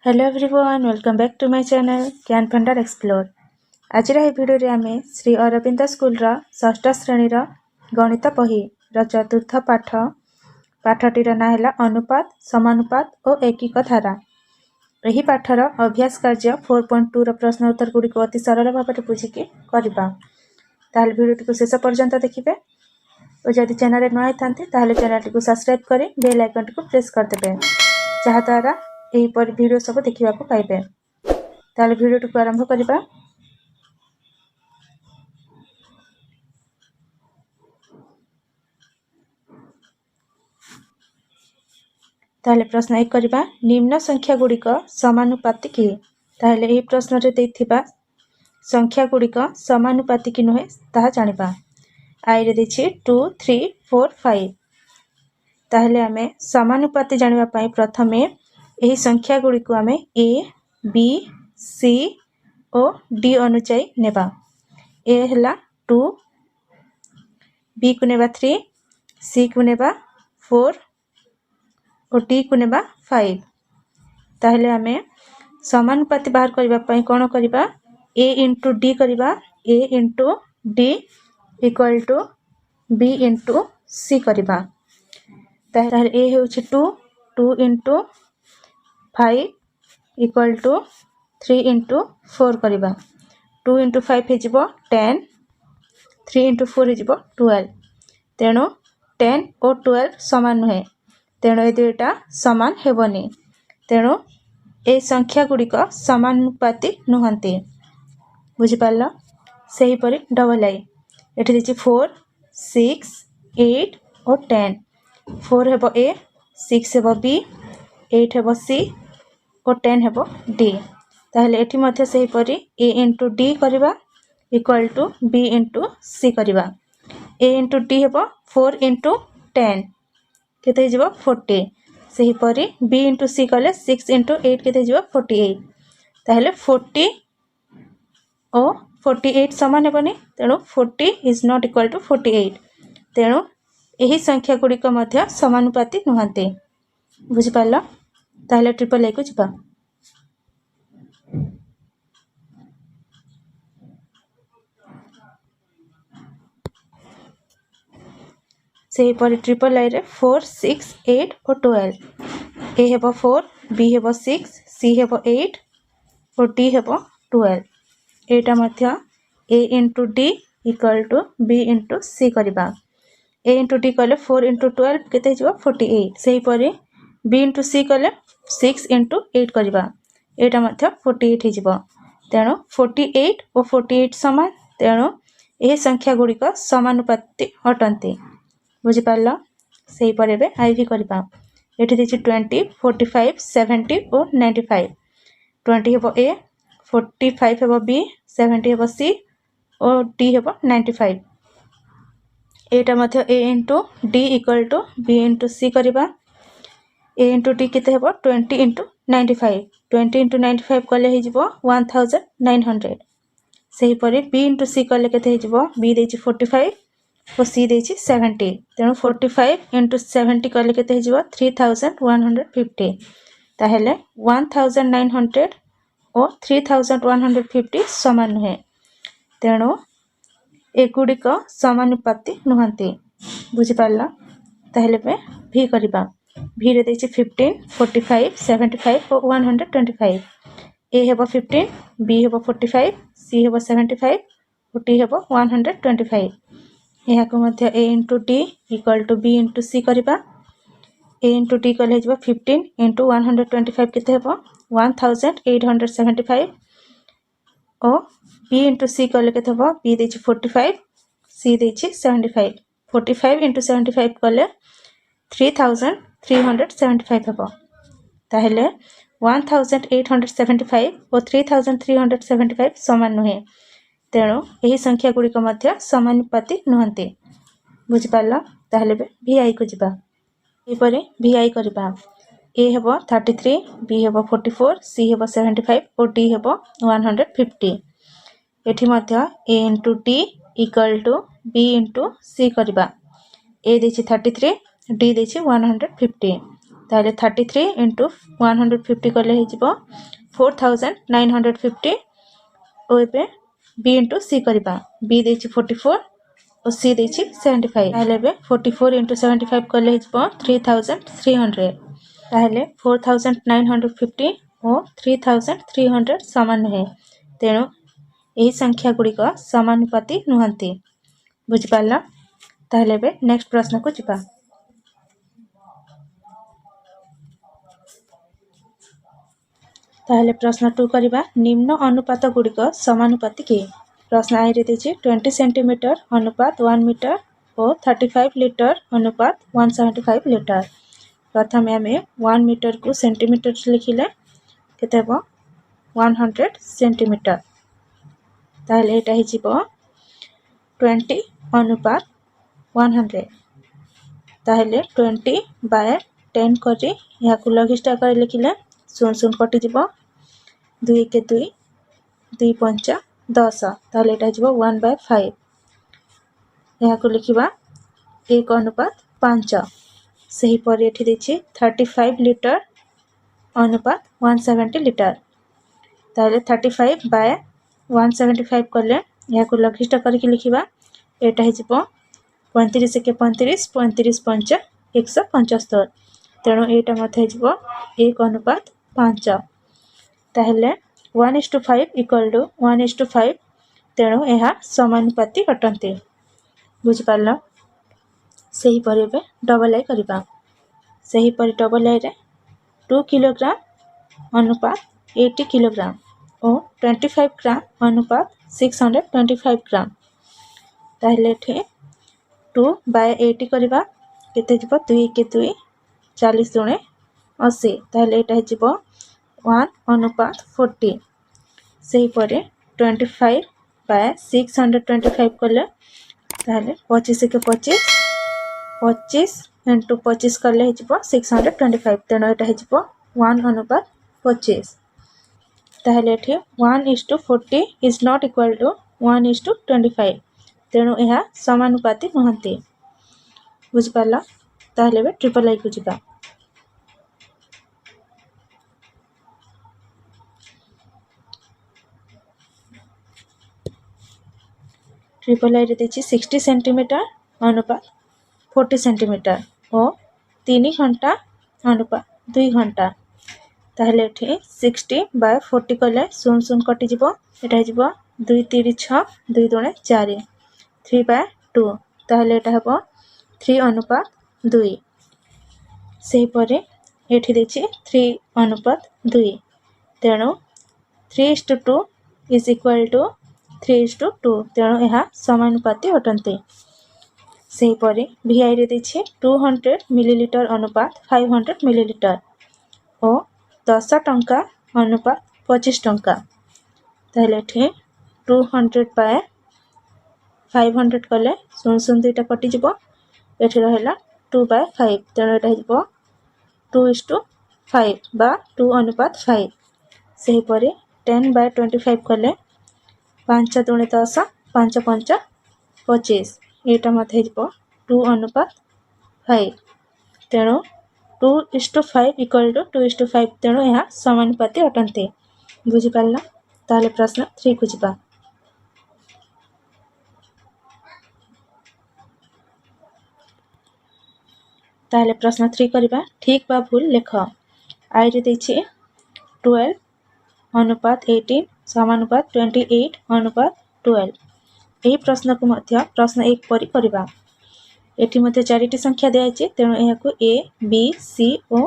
Hello everyone, welcome back to my channel Gyan Bhandar explore. आज video रे आमे श्री अरविंद स्कूल रा षष्ठ श्रेणी रा गणित बही रा चतुर्थ पाठटीर ना है अनुपात, समानुपात और एकीक धारा। यही पाठर अभ्यास कार्य 4.2 रा प्रश्न उत्तर गुड़ी को अति सरल भाव में बुझिकी करबा। ताहले भिडियो को शेष पर्यंत देखिए और जदि चैनल नई थांते ताहले चैनल को सब्सक्राइब करी बेल आइकन को प्रेस कर देबे, जहाँ द्वारा यहीपर वीडियो सब देखा पाइबे। ताहले वीडियो को आरंभ करबा। ताहले प्रश्न 1 करबा, निम्न संख्या गुड़िक समानुपाती कि? ताहले यही प्रश्न रे देथिबा संख्या गुड़िक समानुपाती कि नुहे ताहा जानिबा। आई रे देछि 2 3 4 5। ताहले आमे समानुपाती जानिबा पई प्रथमे यही संख्या गुड़ी को आमे ए बी सी और डी अनुसार नेबा। ए हला 2, बी को नेबा 3, सी को नेबा 4 और डी को नेबा 5। ताहले आमे समानुपाती बाहर करबा पई कोन करबा, ए इंटू डी करबा। A into D equal to B into C करबा। ताहले ए होछि 2, 2 इंटू 5 इक्वल टू 3 इंटू 4 करबा। 2 इंटू 5 हो 10, 3 इंटू 4 हो 12। तेणु 10 और 12 सामान नुहे, तेणु ये दुईटा सामान हेबनी। तेणु ए संख्या गुड़िक समानुपाती नुहंती। बुझिपाल? सही परी डबल आई एठी देछि 4 6 8 और 10। 4 हेबो ए, 6 हेबो बी, 8 हेबो सी और 10 हेबो डी। ताहले एठी मध्य सही परी ए इंटू डी करबा equal to B into C करबा। ए इंटू डी हेबो 4 इंटू 10 केते हिजबो 40। सही परी बी इंटू सी कले 6 इंटू 8 केते हिजबो 48। ताहले 40 और 48 समान हेबनी, तेणु 40 इज नॉट इक्वल टू 48। तेणु यही संख्या गुड़िक मध्य समानुपाती नुहंती। बुझिपाल? ताहले ट्रिपल ए को जिबा। सही परी ट्रिपल आई रे 4 6 8 और 12। ए हेबो 4, बी हेबो 6, सी हेबो 8 और डी हेबो 12। एटा मध्य A into D equal to B into C करबा। ए इंटू डी कले 4 इंटू 12 केते हिजबो 48। सही परी बी इंटू सी कले 6 इंटू 8 करबा। एटा मध्य 48 हिजबो। तेणु 48 और 48 समान, तेणु यही संख्या गुड़िक समानुपाती अटंती। बुझिपाल? सही पर एबे आई भी करबा। एठी देछि 20 45 70 और 95। 20 हेबो ए, 45 हेबो बी, 70 हेबो सी और डी हेबो 95। एटा मध्य A into D equal to B into C करबा। ए इंटू डी केते हेबो 20 इंटू 95। 20 इंटू 95 कले हिजबो 1900। सही परी बी इंटू सी कले केते हिजबो, बी देछि 45 और सी देछि 70। तेणु 45 इंटू 70 कले केते हिजबो 3150। ताहेले 1900 और 3150 समान नुहे, तेणु एगुड़िक समानुपाती नुहंती। बुझिपाल? ताहेले पे भी करबा। भी रे देछि 15 45 75 और 125। ए हेबो 15, बी हेबो 45, सी हेबो 75 और डी हेबो 125। यहाँ को मध्य A into D equal to B into C करबा। ए इंटू डी कले हिजबो 15 इंटू 125 केते हेबो 1875 और बी इंटू सी कले केते हेबो, बी देछि 45, सी देछि 75। 45 इंटू 75 कले 3375 हेबो। ताहेले 1875 और 3375 समान नुहे, तेणु यही संख्या गुड़िक मध्य समानुपाती नुहंती। बुझिपाल? ताहले भी आई को जिबा। एपरे भी आई करबा। ए हेबो 33, बी हेबो 44, सी हेबो 75 और डी हेबो 150। एठी मध्य A into D equal to B into C करबा। ए देछि 33, डी देछि 150। ताहले 33 इंटू 150 कले हो 4950 और एबे बी इंटू सी करबा बी देछि 44 और सी देछि 75 ताहले एबे 44 इंटू 75 कले हो 3300 ताहले 4950 और 3300 समान नुहे तेणु यही संख्या गुड़िक समानुपाती नुहंती बुझिपारल। ताहले एबे नेक्स्ट प्रश्न को जिबा। ताहले प्रश्न 2 करिबा निम्न अनुपात गुड़िक समानुपाती कि प्रश्न आई रे देछि 20 सेंटीमीटर अनुपात 1 मीटर और 35 लीटर अनुपात 175 लीटर। प्रथम आम 1 मीटर को सेंटीमीटर लिखिले केते हेबो 100 सेंटीमीटर ताहले एटा हिजिबो 20 अनुपात 100 ताहले 20 बाय 10 करी या को लघिष्ठ आकार लिखिले 0 कटि जिवो 2 के 2 2 5 10 ताहले एटा हिजिबो 1 बाय 5 या को लिखिबा 1 अनुपात 5 सही पर एठी देछि 35 लीटर अनुपात 170 लीटर ताहले 35 बाय 175 कले या को लघिष्ठ करके लिखिबा एटा हिजिबो 35 के 35 35 5 175 तेणु एटा मथे हिजिबो 1 अनुपात 5 ताहले 1:5 इक्वल टू 1:5 तेणु यह समानुपाती अटंती बुझि पारल। सही पर एबे डबल आई करिबा सही पर डबल आई रे 2 किलोग्राम अनुपात 80 किलोग्राम और 25 ग्राम अनुपात 625 ग्राम ताहले एठी 2 बाय 80 करिबा केते जिवो 2 के 2 40 दुणे 80 ताहले एटा जिवो 1 अनुपात 40 सही परे 25 बाय 625 कले ताहले 25 के 25 25 इंटू 25 कले हिजिबो 625 तेणु एटा हिजिबो 1 अनुपात 25 ताहले एठी 1:40 इज नॉट इक्वल टू 1:25 तेणु यह समानुपाती नुहंती बुझि पारल। ताहले बे ट्रिपल आई को जिबा। ट्रिपल आई रे देछि 60 सेंटीमीटर अनुपात 40 सेंटीमीटर और 3 घंटा अनुपात 2 घंटा ताहले एठी 60 बाय 40 कले 0 कटि जिवो एटा जिवो 2 3 6 2 दुणे 4 3 बाय 2 ताहले एटा हबो 3 अनुपात 2 सही परे एठी देछि 3 अनुपात 2 तेणु 3:2 इज इक्वल टू 3:2 तेणु यह समानुपाती अटंती सही परे वी आई रे देछि 200 मिलीलीटर अनुपात 500 मिलीलीटर और 10 टंका अनुपात 25 टंका ताहले एठी 200 बाय 500 कले 0 2टा कटि जिवो एठी रहला 2 बाय 5 तेणु एटा हिजिबो 2:5 बा 2 अनुपात 5 सही परे 10 बाय 25 कले 5 दुणे 10 5 5 25 एटा मथे हिजिबो 2 अनुपात 5 तेणु 2:5 इक्वल टू 2:5 तेणु यह समानुपाती अटंती बुझि पारला। ताहले प्रश्न 3 को जिबा। ताहले प्रश्न 3 करिबा ठीक बा भूल लेख आई रे देछि 12 अनुपात 18 समानुपात 28 अनुपात 12 यही प्रश्न को मध्य प्रश्न 1 परि करिबा एठी मध्य 4टी संख्या दियाछि तेणु एहाकु ए बी सी और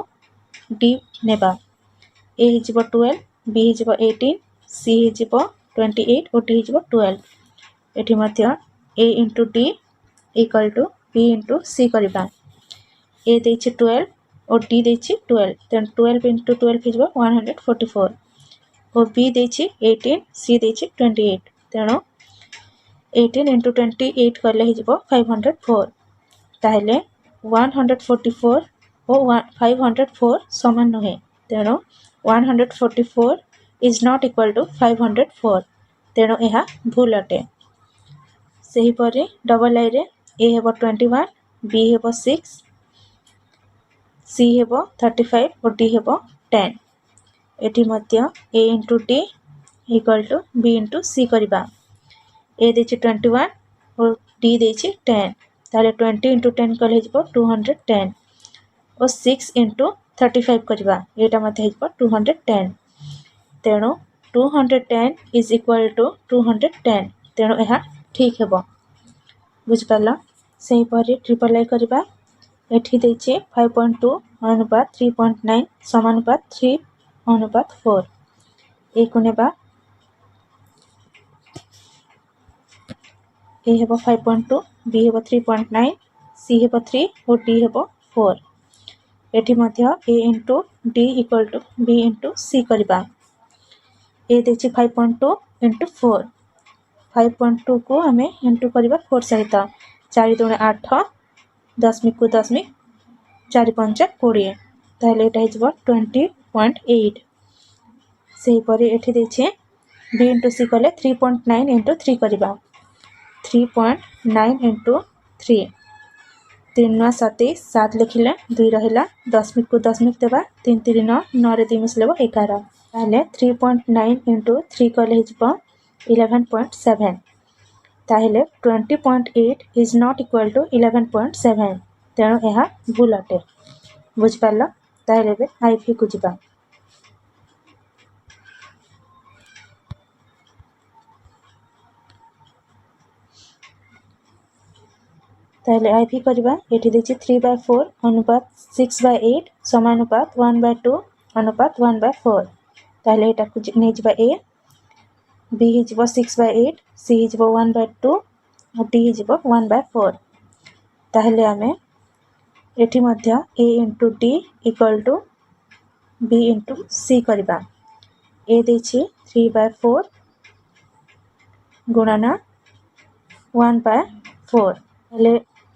डी नेबा ए हिजिबो 12 बी हिजिबो 18 सी हिजिबो 28 और डी हिजिबो 12 एठी मध्य A into D equal to B into C करिबा ए देछि 12 और डी देछि 12 तेणु 12 इंटू 12 हिजिबो 144 और बी देछि 18 सी देछि 28 तेणु 18 इंटू 28 कले हिजिबो 504 ताहले 144 और 504 समान नुहे तेणु 144 इज नॉट इक्वल टू 504 तेणु यह भूल अटे सही परे डबल आई रे ए हेबो 21 बी हेबो 6 सी हेबो 35 और डी हेबो 10। एटी मध्य A into D equal to B into C करवा। ए देछि 21 और डी देछि 10 ताले 20 इंटू 10 कले हिजबो 210 और 6 इंटू 35 करवा एटा मध्य हिजबो 210। तेणु 210 इज इक्वल टू 210 तेणु यह ठीक हेबो। बुझिपाल सही परी ट्रिपल आई करवा। एठी देछि 5.2 अनुपात 3.9 समानुपात 3 अनुपात 4। ए को नेबा ए हेबो 5.2 बी हेबो 3.9 सी हेबो 3 और डी हेबो 4। एठी मध्य A into D equal to B into C करवा। ए देछि 5.2 इंटू 4 5.2 को आम इंटू करवा 4 सहित 4 दूणे 8 दशमिक को दशमिक 4 5 20 ताहले एटा हिजबो 20.8। सही परी एठी देछि बी इंटू सी कले 3.9 इंटू 3 करवा 3.9 इंटू 3 3 9 27 7 लिखिले 2 रहिला दशमिक को दशमिक देबा 3 3 9 9 रे 2 मिसलेबो 11 ताहले 3.9 इंटू 3 कले हिजबो 11.7 ताहले 20.8 इज नॉट इक्वल टू 11.7 तेणु यह भूल अटे। बुझिपाल ताहले बे आईपी को जिबा। ताहले आईपी करबा एठी देछि 3/4 अनुपात 6/8 समानुपात 1/2 अनुपात 1/4 ताहले एटा को नै जिबा ए बी हिजबो 6/8 सी हिजबो 1/2 और डी हिजबो 1/4 ताहले आमे एठी मध्य A into D equal to B into C करबा। ए देछि 3/4 गुणन 1/4 ताहले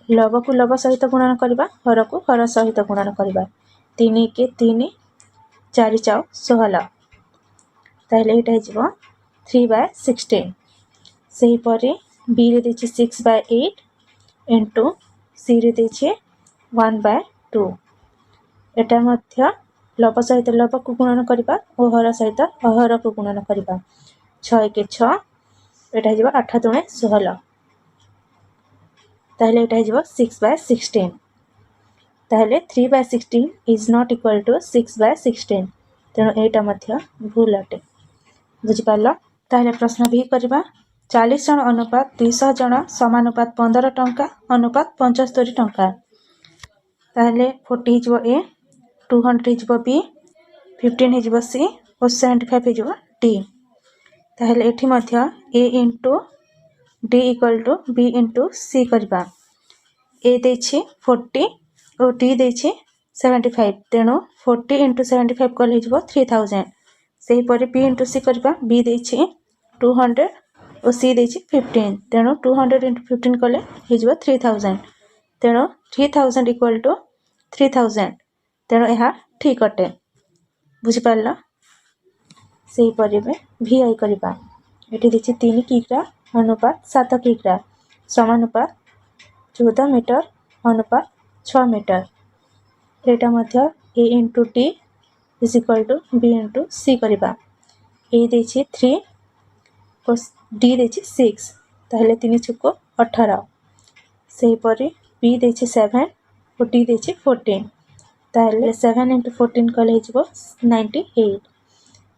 लव को लव सहित गुणन करबा हर को हर सहित गुणन करबा 3 के 3 4 4 16 ताहले एटा हिजबो 3/16। सही परी बी रे देछि 6/8 इंटू सी रे देछि 1/2 एटा मध्य लव सहित लव को गुणन करबा और हर सहित अहर को गुणन करबा 6 के 6 एटा हिजबो 8 दूणे 16 ताहले एटा हिजबो 6/16 ताहले 3/16 इज नॉट इक्वल टू 6/16 तेणु एटा मध्य भूल अटे। बुझिपाल ताहले प्रश्न भी करबा 40 जन अनुपात 200 जन समानुपात 15 टंका अनुपात 75 टंका ताहले 40 हिजबो ए 200 हिजबो बी 15 हिजबो सी और 75 हिजबो डी ताहले एठी मध्य A into D equal to B into C करबा। ए देछि 40 और डी देछि 75 तेणु 40 इंटू 75 कल हिजबो 3000 सही परी बी इंटू सी करबा बी देछि 200 और सी देछि 15 तेणु 200 इंटू 15 कले हिजबो 3000 तेणु 3000 इक्वल टू 3000 तेणु यह ठीक अटे। बुझिपाल सही परी में भी आई करबा एठी देछि 3 किग्रा अनुपात 7 किग्रा समानुपात 14 मीटर अनुपात 6 मीटर एटा मध्य A into D is equal to B into C करबा। ए देछि 3 और डी देछि 6 ताहले 3 छुको 18 सही परी बी देछि 7 और डी देछि 14 ताहले 7 इंटू 14 कले हिजबो 98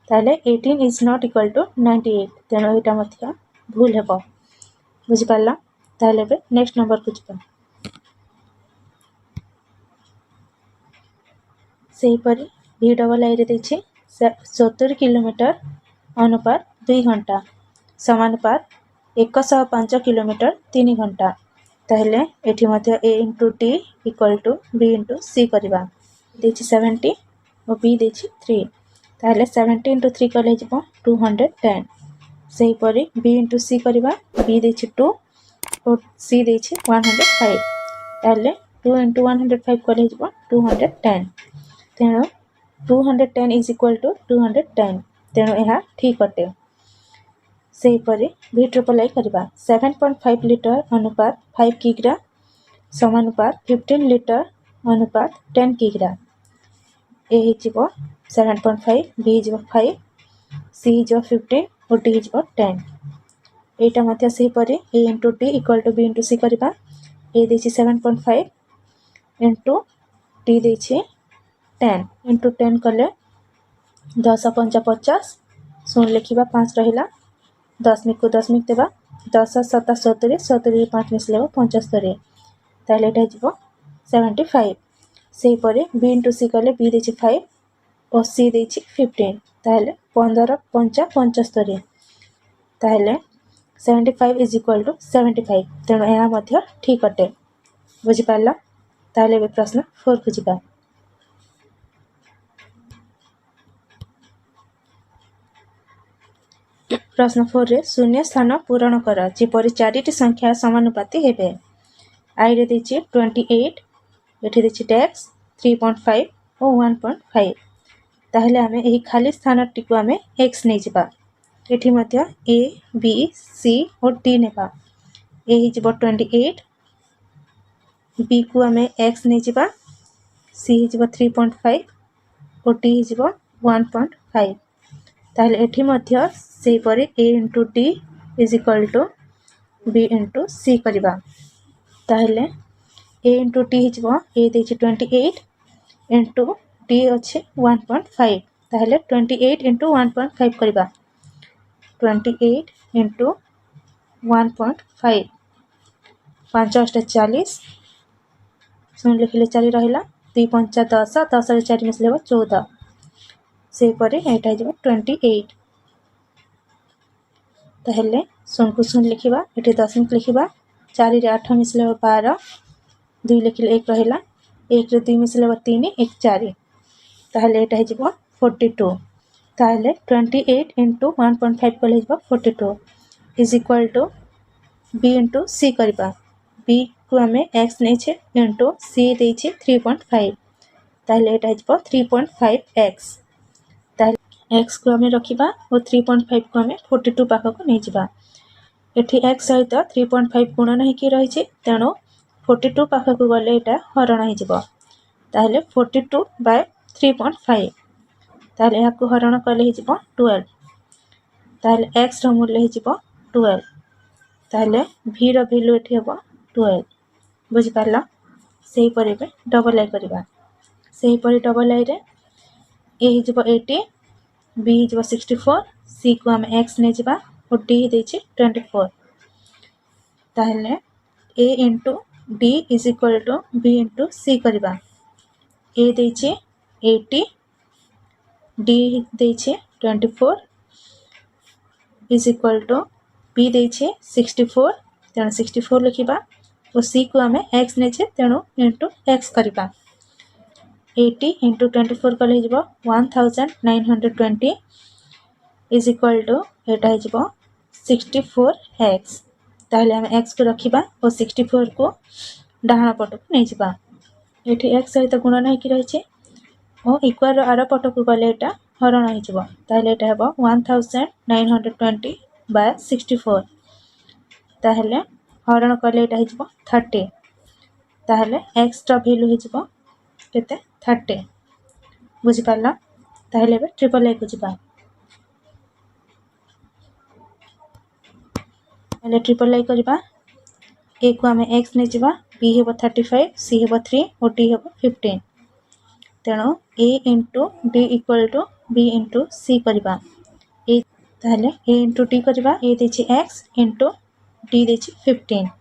ताहले 18 इज नॉट इक्वल टू 98 तेणु एटा मध्य भूल हेबो। बुझिपाल ताहले बे नेक्स्ट नंबर को जिबा। सही परी भी डबल आई रे देछि 70 किलोमीटर अनुपात 2 घंटा समानुपात 105 किलोमीटर 3 घंटा ताहले एठी मध्य A into D equal to B into C करबा। देछि 70 और बी देछि 3 ताहले 70 इंटू 3 कले हिजबो 210 सही परी बी इंटू सी करबा बी देछि 2 और सी देछि 105 ताहले 2 इंटू 105 कले हिजबो 210 तेणु 210 इज इक्वल टू 210 तेणु यह ठीक अटे। सही परी भी ट्रिपल आई करबा 7.5 लिटर अनुपात 5 किग्रा समानुपात 15 लिटर अनुपात 10 किग्रा ए हो 7.5 बी हो 5 सी हो 15 और डी हो 10 एटा मध्य सेहीपरि A into D equal to B into C करवा ए देछि 7.5 इंटू डी देछि 10 इंटू 10 कले 10 5 50 शून्य लिखा 5 रहा दशमिक को दशमिक देवा 10 7 70 70 5 मिसले 75 ताहले एटा हो 75 सेहीपरि बी इंटू सी कले बी देछि 5 और सी देछि 15 ताहले 15 5 75 ताहले 75 इज इक्वल टू 75 तेणु यह मध्य ठीक अटे बुझिपार ताहले ए प्रश्न 4 को जिबा प्रश्न 4 रे शून्य स्थान पूरण कर जेपरि 4टी संख्या समानुपाती हेबे आई रे देछि 28 एठी देछि टैक्स 3.5 और 1.5 ताहले आमे एही खाली स्थान टिकु आमे x नै जिबा एठी मध्य a b c और d नेबा a हि जिवो 28 b को आमे x नै जिबा c हि जिवो 3.5 और d हि जिवो 1.5 ताहले एठी मध्य सेही परे a into d is equal to b into c करबा ताहले a into d हि जिवो a देछि 28 into d अछि 1.5 ताहले 28 into 1.5 करबा 28 into 1.5 5 8 40 शून्य लिखिले 4 रहिला 2 5 10 10 रे 4 मिसले 14 से परे एटा हो 28 ताहले शून्य को शून्य लिखिबा एठी दशमिक लिखिबा 4 रे 8 मिसले 12 2 लिखिले 1 रहिला 1 रे 2 मिसले 3 1 4 ताहले एटा हो 42 ताहले 28 into 1.5 कले हो 42 is equal to b into c करबा b को हमें x नै छे into c दै छे 3.5 ताहले एटा हो 3.5x ताहले x को हमें रखिबा और 3.5 को हमें 42 पाखा को नै जिबा एठी x सहित 3.5 गुणन हे कि रही छे तेनो 42 पाखा को गले एटा हरण हे जिवो ताहले 42 by 3.5 ताहले या को हरण कले हे जिवो 12 ताहले x रो मूल्य हे जिवो 12 ताहले v रो वैल्यू एठी हेबो 12 बुझि पारला सेही परिबे डबल आई करबा सेही परि डबल आई रे a हे जिवो 80 b हे जिवो 64 c को हम x नै जिबा और d दै छी 24 ताहले a into d is equal to b into c करबा a दै छी 80 d दै छी 24 is equal to b दै छी 64 तेणु 64 लिखिबा और c को हमें x नै छे तेणु into x करबा 80 into 24 कले जिवो 1920 is equal to एटा हे जिवो 64x ताहले हम x को रखिबा और 64 को डाहाण पट को नै जिबा एठी x सहित गुणन हे कि रही छे और इक्वल आर पट को गले एटा हरण हे जिवो ताहले एटा हेबो 1920 by 64 ताहले हरण कले एटा हे जिवो 30 ताहले x रो वैल्यू हे जिवो केते 30 बुझि पारला ताहले बे ट्रिपल ए को जिबा ताहले ट्रिपल ए करबा a को हमें x नै जिबा b हेबो 35 c हेबो 3 और d हेबो 15 तेणु a into d equal to b into c करबा a ताहले a into d करबा a देछि x into d देछि 15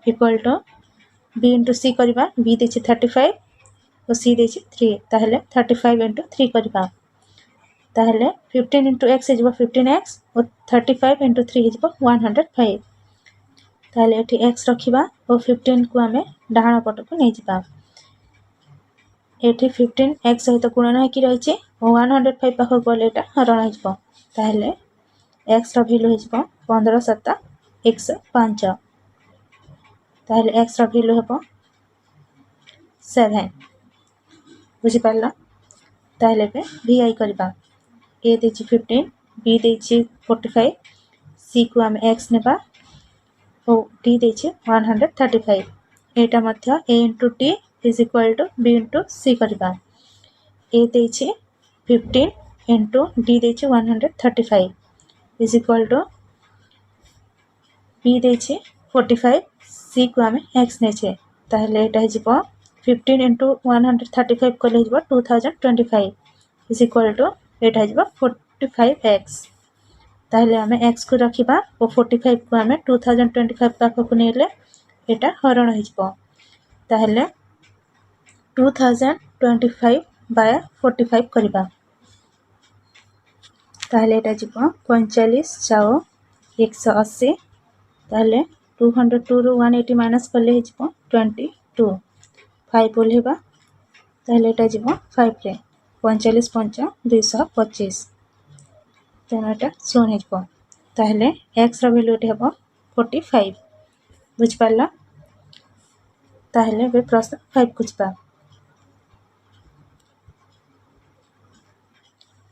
equal to b into c करबा b देछि 35 और c देछि 3 ताहले 35 into 3 करबा ताहले 15 into x हे 15x और 35 into 3 हे 105 ताहले एठी x रखिबा और 15 को हमें डाहाण पट को नै जिबा एठी 15 x सहित गुणन हे कि रही छे और 105 पाख गले एटा हरण हे जिवो ताहले x रो वैल्यू हे जिवो 15 7 105 ताहले x रो वैल्यू हेबो 7 बुझि पारला ताहले बे vi करबा a देछि 15 b देछि 45 c को हम x नेबा और d देछि 135 एटा मध्य a into t is equal to b into c करबा ए देछि 15 इंटू डी देछि 135 इज इक्वल टू बी देछि 45 सी को आम एक्स नेछे ताहले एटा हिजबो 15 इंटू 135 कले हिजबो 2025 is equal to Etah हिजबो 45x ताहले आम एक्स को रखिबा और 45 को आम 2025 पाखक नेले एटा हरण हिजबो ताहले 2025 बाय 45 करिबा ताहले एटा जिबो 45 जाओ 180 ताहले 202 रु 180 माइनस करले हिजबो 22 5 ओलेबा ताहले एटा जिबो 5 रे 45 5 225 तेना एटा शून्य हिजबो ताहले x रो वैल्यू एटा हेबो 45 बुझ पाला ताहले बे प्रश्न 5 कुछबा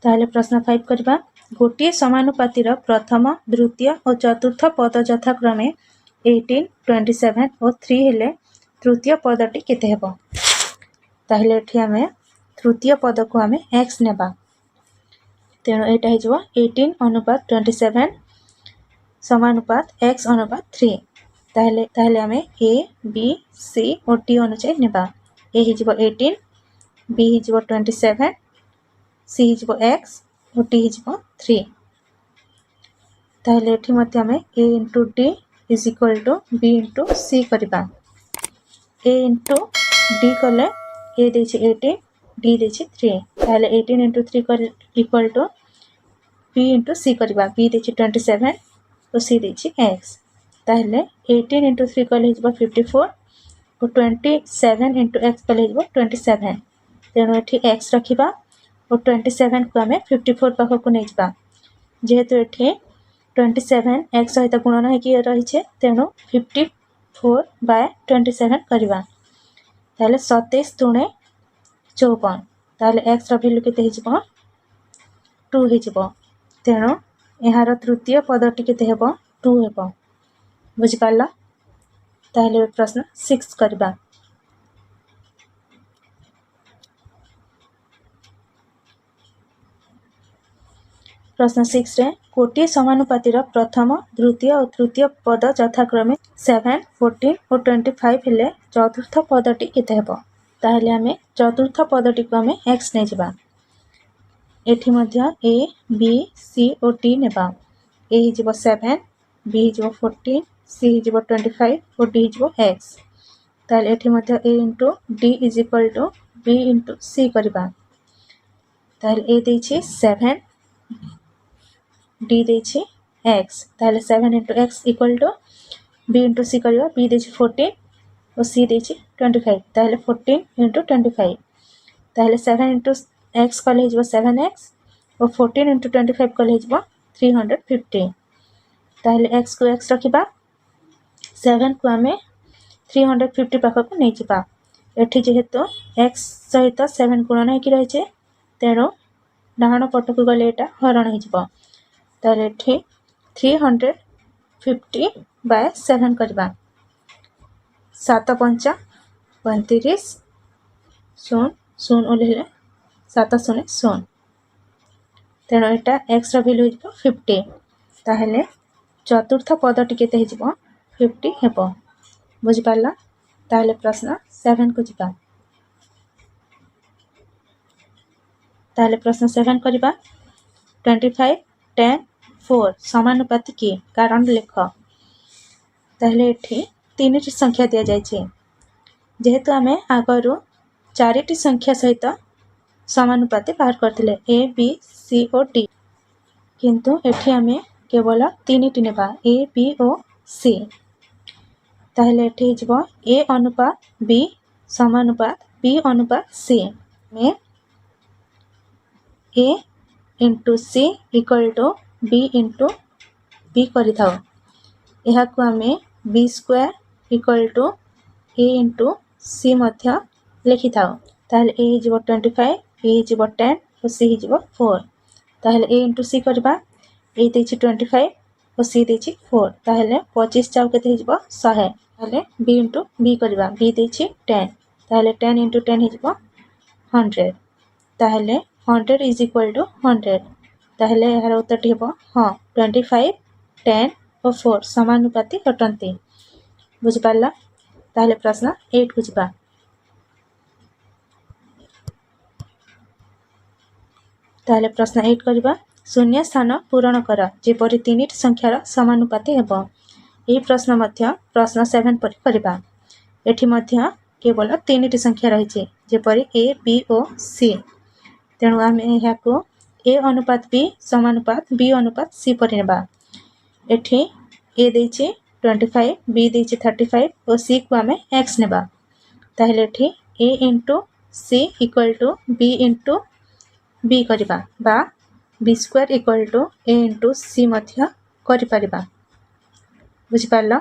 ताहले प्रश्न 5 करबा गोटे समानुपातिर प्रथम द्वितीय और चतुर्थ पद यथाक्रमे 18 27 और 3 हेले तृतीय पदटी केते हेबो ताहले एठी आमे तृतीय पद को आमे x नेबा तेणु एटा हिजबो 18 अनुपात 27 समानुपात x अनुपात 3 ताहले आमे a b c और d अनुसार नेबा a हिजबो 18 b हिजबो 27 c हिजबो x और d हिजबो 3 ताहले एठी मध्ये आमे a into d is equal to b into c करबा a into d कले a देछि 18 d देछि 3 ताहले 18 into 3 equal to b into c करबा b देछि 27 और c देछि x ताहले 18 into 3 कले हिजबो 54 और 27 into x कले हिजबो 27 तेणु एठी x रखिबा और 27 को आमे 54 पाखक को नेजबा जेहेतु एठी 27 x सहित गुणन है कि रहिछे तेणु 54 बाय 27 करबा ताहले 27 दुणे 54 ताहले x रो वैल्यू केते हिजबो 2 हिजबो तेणु एहार तृतीय पदटी केते हेबो 2 हेबो बुझ पाला ताहले प्रश्न 6 करबा प्रश्न 6 रे कोटी समानुपातिर प्रथम द्वितीय और तृतीय पद यथाक्रमे 7 14 और 25 हेले चतुर्थ पदटी केते हेबो ताहले आमे चतुर्थ पदटी को आमे x नै जिबा एठी मध्ये a b c और d नेबा a हिजबो 7 b हिजबो 14 c हिजबो 25 और d हिजबो x ताहले एठी मध्ये a into d is equal to b into c करबा ताहले a देछि 7 d देछि x ताहले 7 into x equal to b into c करबा b देछि 14 और c देछि 25 ताहले 14 into 25 ताहले 7 into x कले हिजबो 7x और 14 into 25 कले हिजबो 350 ताहले x को x रखिबा 7 को आमे 350 पाखक को नै जिबा एठी जेहेतु x सहित 7 गुणन है कि रहिछे तेणु डाहाण पटक गले एटा हरण हिजबो ताहले एठी 350 बाय 7 करबा 7 5 35 0 0 ओलेले 7 0 0 तेणु एटा x रो वैल्यू हिजबो 50 ताहले चतुर्थ पदटी केते हिजबो 50 हेबो बुझ पाला ताहले प्रश्न 7 को जिबा ताहले प्रश्न 7 करबा 25 10 4 समानुपाती की कारण लेख ताहले एठी तीनटी संख्या दिया जायछि जेहेतु आमे आगरु चारिटी संख्या सहित समानुपाती बाहर करथिले a b c और d किंतु एठी आमे केवल तीनटी नेबा a b और c ताहले एठी हिजबो a अनुपात b समानुपात b अनुपात c में a into c equal to b into b करि थाओ एहा को आमे b square equal to a into c मध्य लिखि थाओ ताहले a हिजबो 25 b हिजबो 10 और c हिजबो 4 ताहले a into c करबा a देछि 25 और c देछि 4 ताहले 25 चाउ केते हिजबो 100 ताहले b into b करबा b देछि 10 ताहले 10 into 10 हिजबो 100 ताहले 100 इज इक्वल टू 100 ताहले यार उत्तरटी हेबो हाँ 25 10 और 4 समानुपाती अटंती बुझि पारला। ताहले प्रश्न 8 को जिबा। ताहले प्रश्न 8 करबा शून्य स्थान पूरण कर जेपरि तीनिटी संख्यार समानुपाती हेबो। एही प्रश्न मध्य प्रश्न 7 परि करबा। एठी मध्य केवल तीनिटी संख्या रहिछि जेपरि ए बी ओ सी तेणु आम यहाँ ए अनुपात बी समानुपात बी अनुपात सी पर नेबा। एठी ए देछि 25 बी देछि 35 और सी को आम एक्स नेबा। ताहले एठी A into C equal to B into B करबा बा B square equal to A into C मध्य करि परिबा। बुझि पारला।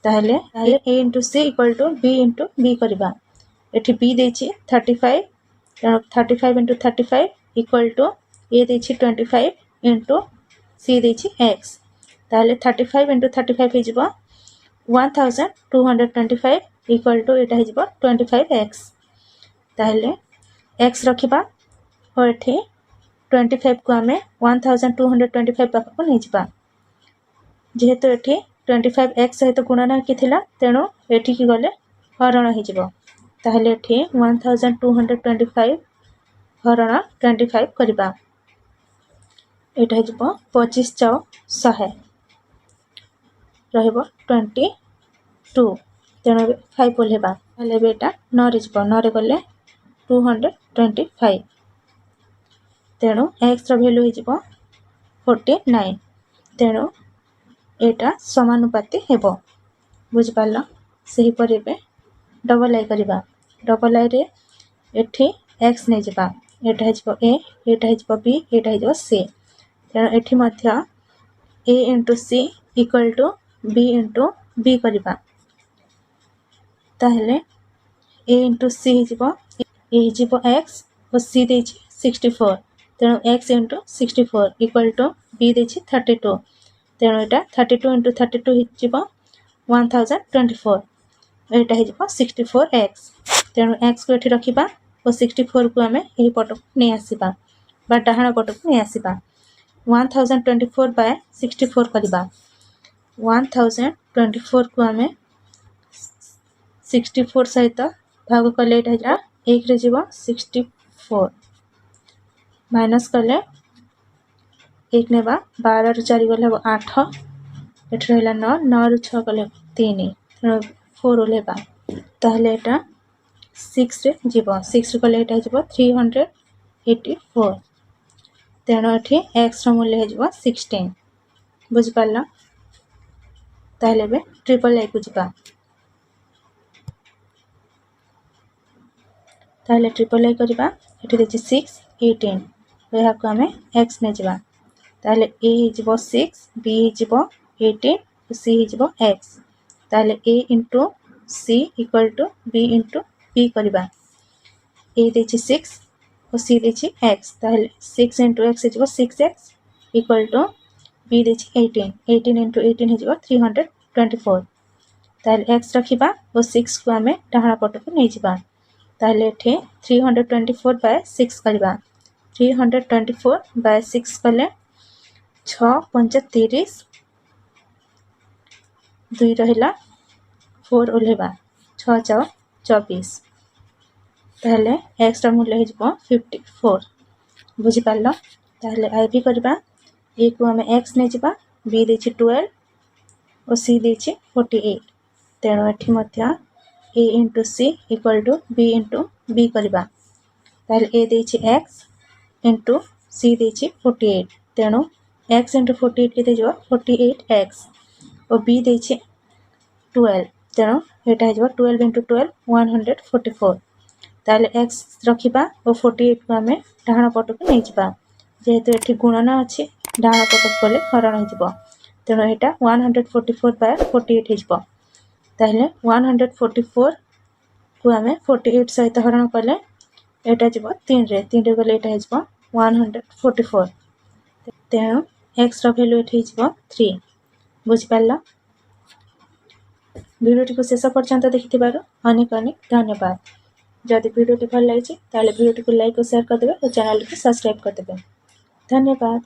ताहले A into C equal to B into B करबा। एठी बी देछि 35 तेणु 35 इंटू 35 इक्वल टू ए देछि 25 इंटू सी देछि एक्स। ताहले 35 इंटू 35 हो जिवो 1225 इक्वल टू एटा हो जिवो 25x। ताहले x रखिबा और एठी 25 को आमे 1225 पाख को नै जिबा। जेहेतु एठी 25x सहित गुणन कि थिला तेणु एठी की गले हरण हो जिवो। ताहले एठी 1225 हरण 25 करबा। एटा हो जिवो 25 चाओ 100 रहइबो 22 तेणु 5 ओल्हेबा। ताहले बेटा 9 रे जिवो 9 रे गले 225 तेणु x रो वैल्यू हो जिवो 49 तेणु एटा समानुपाती हेबो। बुझि पारला। सही पर एबे डबल आई करबा। डबल आई रे एठी x नै जिबा। एटा हो जिवो a एटा हो जिवो b एटा हो जिवो c तेणु एठी मध्य a into c equal to b into b करबा। ताहले a इंटू c हो जिवो a हो जिवो x और c देछि 64 तेणु x into 64 equal to b देछि 32 तेणु एटा 32 इंटू 32 हो जिवो 1024 एटा हो जिवो 64x तेणु x को एठी रखिबा और 64 को आमे एही पट को नै आसीबा बा डाहाण पट को नै आसीबा। 1024 बाय 64 करबा। 1024 को आमे 64 सहित भाग कले एटा जा 1 रे जिवो 64 माइनस कले 1 नेबा 12 रु 4 गले 8 एठ रहला 9 9 रु 6 गले 3 तेणु 4 ओल्हेबा। ताहले एटा 6 रे जिवो 6 रे गले एटा जिवो 384 तेणु एठी x रो मूल्य हो जिवो 16। बुझि पारला। ताहले बे ट्रिपल आई को जिबा। ताहले ट्रिपल आई करबा। एठी देछि 6 18 एहा को हमें x नै जिबा। ताहले a hi जिवो 6 b hi जिवो 18 c hi जिवो x। ताहले a into c equal to b into b करबा। a देछि 6 और c देछि x ताहले 6 इंटू x जिवो 6x इक्वल टू b देछि 18 18 इंटू 18 जिवो 324 ताहले x रखिबा और 6 को हमें डाहाण पट को नै जिबा। ताहले एठी 324 बाय 6 करबा। 324 बाय 6 कले 6 5 30 2 रहिला 4 ओल्हेबा 6 4 24 ताहले x रा मूल्य हो जिवो 54। बुझि पारलो। ताहले आई भी करबा। a को हमें x नै जिबा b देछि 12 और c देछि 48 तेणु एठी मध्य a into c equal to b into b करबा। ताहले a देछि x इंटू c देछि 48 तेणु x इंटू 48 केते जिवो 48x और b देछि 12 तेणु एटा हो जिवो 12 इंटू 12 144 ताहले x रखिबा और 48 को हमें डाहाण पट को नै जिबा। जेहेतु एठी गुणन अछि डाहाण पट को गले हरण हो जिवो तेणु एटा 144 बाय 48 हो जिवो। ताहले 144 को हमें 48 सहित हरण कले एटा जिवो 3 रे गले एटा हो जिवो 144 तेणु x रो वैल्यू एठी जिवो 3। बुझि पारला। वीडियोटी को शेष पर्यंत देखिथिबारु अनेक अनेक धन्यवाद। जदि वीडियो भल लगी भिडियो को लाइक और शेयर करदे और चैनल को सब्सक्राइब करदे। धन्यवाद।